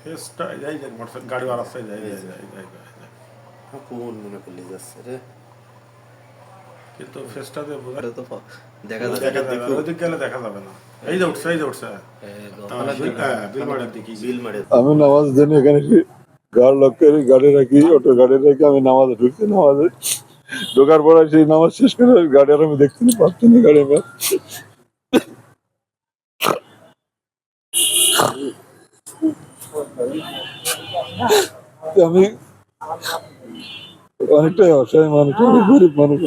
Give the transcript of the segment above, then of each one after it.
ফেসটা যাই যাই মোটরসাইকেল গাড়ি আর রাস্তায় যাই যাই যাই যাই যাই কোন মনে করলি যাচ্ছে রে কিন্তু ফেসটাতে বোঝা এটা তো দেখা দেখা যাবে যাবে না, ওদিক গেলে দেখা যাবে না। এই যে উঠছে এই যে উঠছে বিলমারের দিকে বিল মারে আমি নামাজ দিন এখানে গাড় লক করে গাড়ি রাখি, অটো গাড়ি রাখি, আমি নামাজে ঢুকছি। নামাজে ঢোকার পরে সেই নামাজ শেষ করে গাড়ি আর আমি দেখতে পাচ্ছি না গাড়ি আমার। আমি অনেকটাই অসহায় মানুষ, অনেক গরিব মানুষ।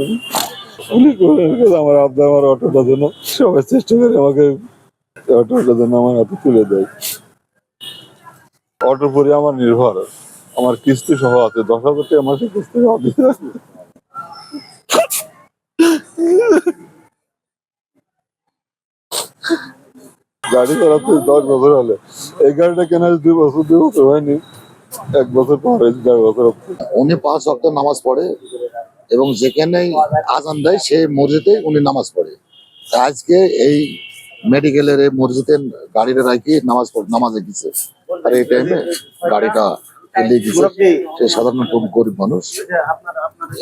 আমি অনেক আমার আব্বা আমার অটোটার জন্য সবাই চেষ্টা করে আমাকে অটোটার জন্য আমার হাতে তুলে দেয়। অটোর পরে আমার নির্ভর, আমার কিস্তি সহ আছে 10,000 টাকা মাসে কিস্তি সহ দিতে হবে। গাড়ি চালাতে 10 বছর হলে, এই গাড়িটা কেনা 2 বছর হয়নি, 1 বছর পর হয়েছে, 1.5 বছর। উনি 5 ওয়াক্ত নামাজ পড়ে এবং যেখানেই আজান দেয় সেই মসজিদে উনি নামাজ পড়ে। আজকে এই মেডিকেলের এই মসজিদে গাড়িটা রাখি নামাজে গেছে, আর এই টাইমে গাড়িটা লিয়ে গেছে। সে সাধারণ খুব গরিব মানুষ,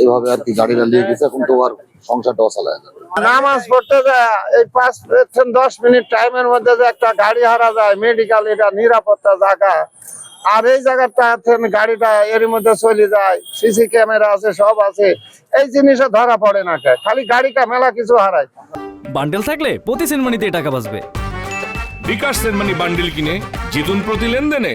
এইভাবে আর কি গাড়িটা লিয়ে গেছে। এখন তো আর সংসারটাও চালায় যাবে। নামাজ পড়তে যায় এই 5-10 মিনিট টাইমের মধ্যে যে একটা গাড়ি হারা যায়, মেডিকেল এটা নিরাপত্তা জায়গা, আর এই জায়গাটা গাড়িটা এর মধ্যে চলে যায়, সিসি ক্যামেরা আছে, সব আছে, এই জিনিসে ধরা পড়ে না। খালি গাড়িটা মেলা কিছু হারায়। বান্ডেল থাকলে প্রতি সেনমানিতে টাকা বাঁচবে। বিকাশ সেনমানি বান্ডিল কিনে জিতুন প্রতি লেনদেনে।